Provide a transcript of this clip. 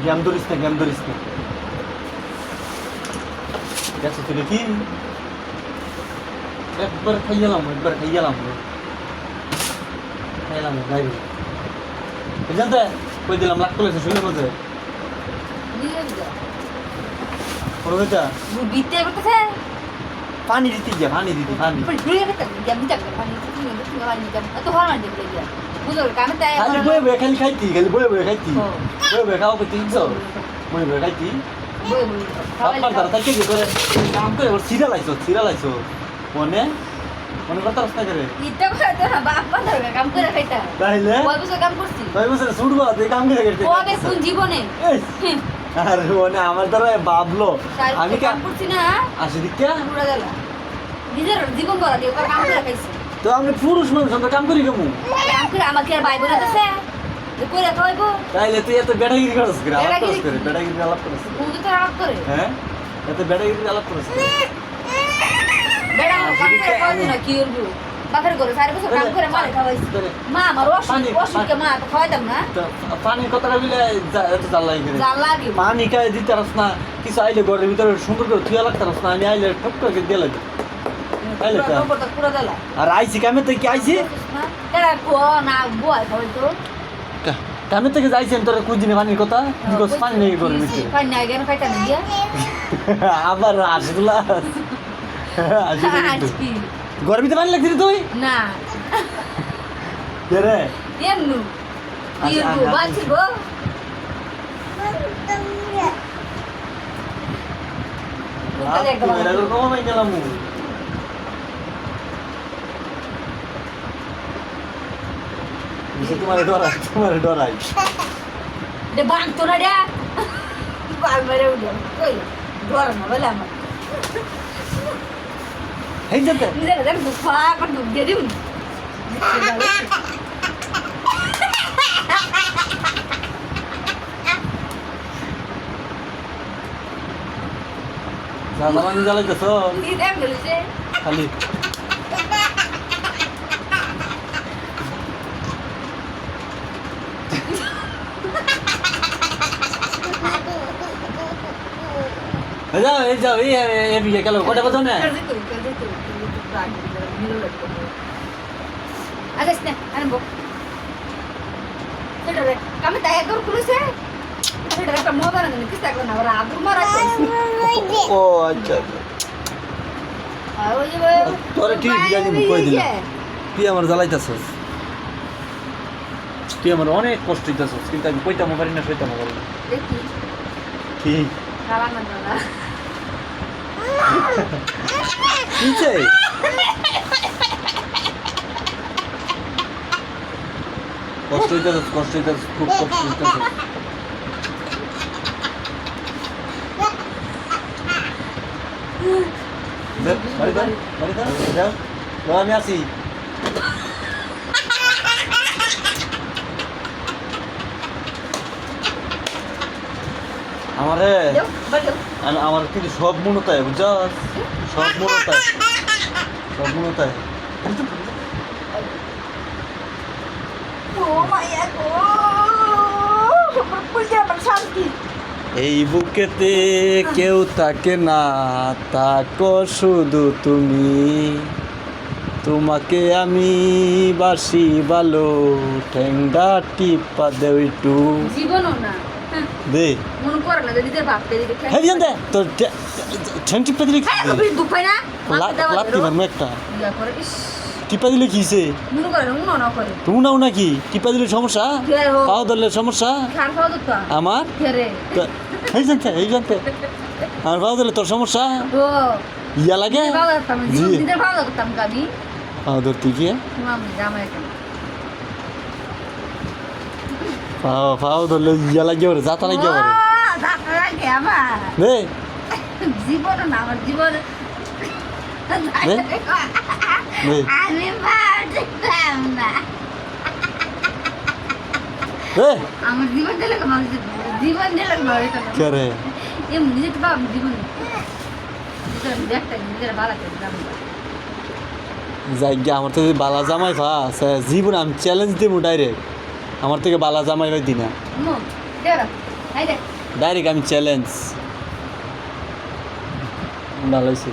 জ্ঞান ধরিস না, জ্ঞান ধরিস না। গেছো তুই দেখি একবার খাইয়ালাম, একবার খাইয়ালাম খাইলাম যাই বুঝতে কই দিলাম লাগ করেছে শুনে বলছে পানি দিতে গিয়া পানি দিতে পানি খালি বয়ে বয়ে খালি খাইতি, খালি বয়ে বয়ে খাইতি, বয়ে বয়ে খাওয়া করতে ইচ্ছ বয়ে বয়ে খাইতি আপনার তারা তাকে কি করে কাম করে ওর সিরিয়াল আইছো, সিরিয়াল আইছো মনে মনে করতে রাস্তা করে তাইলে কয় বছর ছুটবো তুই কাম করে করতে আরে মনে আমার দ্বারা ভাবলো আমি কাম করছি না আসি দিকে নিজের জীবন করা দিয়ে কাম করে খাইছি তো আমি পুরুষ মানুষ আমরা কাম করি কেমন কাম করে আমাকে আর ভাই বোন আছে কইরা খাইবো তাইলে তুই এত বেটাগিরি করছ করে আলাপ করছ করে বেটাগিরি আলাপ করছ বন্ধু তো আলাপ করে হ্যাঁ এত বেটাগিরি আলাপ করছ বেড়া কাম করে খাওয়াবো না কি করবো বাপের ঘরে 4 বছর কাম করে মারে খাওয়াইছি মা আমার অসুখকে মা তো খাওয়াইতাম না তো পানি কতটা মিলে এত জাল লাগে জাল লাগে পানি খাই দিতে পারছ না কিছু আইলে ঘরের ভিতরে সুন্দর করে তুই লাগতে পারছ না আমি আইলে ঠক করে দিয়ে লাগে আইলে তো পুরো দেলা আর আইছি কামে থেকে আইছি এরা কো না বয় খাওয়াইতো কামে থেকে যাইছেন তোর কুজিনে পানির কথা বিকজ পানি নেই ঘরের ভিতরে পানি নাই কেন খাইতা না দিয়া আবার আসিগুলা আজকি ঘরের ভিতরে পানি লাগছিস তুই না কে রে এমনু কি গো বাঁচি গো এরা কম নাই গেলাম তোমার ডরাই দে বাং তো না রে বাল মেরে উঠে কই ডর না বলে আমার হেই যেতে নিজে দেখ দুফা কর দুধ দিয়ে দিম জামানি জ্বালাইতেছ কি দেখ বলছে খালি এই যাও এই বিয়ে গেল কটা কথা না আরে স্নে আনবো সেটা রে কামে তাই একবার খুলেছে সেটা একটা মোবাইল না কিস্তা করে না ওরা আদর মারা ও আচ্ছা আর ওই যে তোরে ঠিক জানি কই দিলাম তুই আমার জ্বালাইতাছস তুই আমার অনেক কষ্ট দিতেছস কিন্তু আমি কইতাম পারি না সইতাম পারি না দেখি কি খালা না দাদা কিছে কষ্ট হইতেছস খুব কষ্ট হইতেছস বাড়ি যাও আমি আসি আমারে আমার কিন্তু সব মনতায় বুঝছস সব মনতায় এই বুকেতে কেউ থাকে না তাকো শুধু তুমি তোমাকে আমি বাসি ভালো ঠেঙ্গা টিপা দেও একটু জীবনও না দে মন করে না দিদের বাপকে দিতে হ্যাঁ জান দে তোর ঠ্যাং টিপা দিলে কি দুপাই না লাত্তি মারমু একটা ইয়া করে ইস টিপা দিলে কি হইছে মন করে না না করে তুমি নাও নাকি টিপা দিলে সমস্যা পাও ধরলে সমস্যা খান খাওয়া দিত আমার ফেরে এই জানতে আমার পাও ধরলে তোর সমস্যা ও ইয়া লাগে বাবা তুমি দিদের বাবা করতাম গাবি পাও ধরতে কি মাম জামাই পাও ধরলে ইয়া লাগে ওরে জাতা লাগে ওরে জাতা লাগে আমার নে জীবন না আমার জীবন নে আমি পারতাম না এ আমার জীবন দিলে জীবন দিলে ঘরে তো কে রে এমনি নিজে তো বাবা জীবন দেখতে নিজের ভালো করে যাই গিয়া আমার তো বালা জামাই ফাস জীবন আমি চ্যালেঞ্জ দিব ডাইরেক্ট আমার থেকে বালা জামাই ভাই দিনা মো দেরা হাই দেখ ডাইরেক্ট আমি চ্যালেঞ্জ ভালো হয়েছে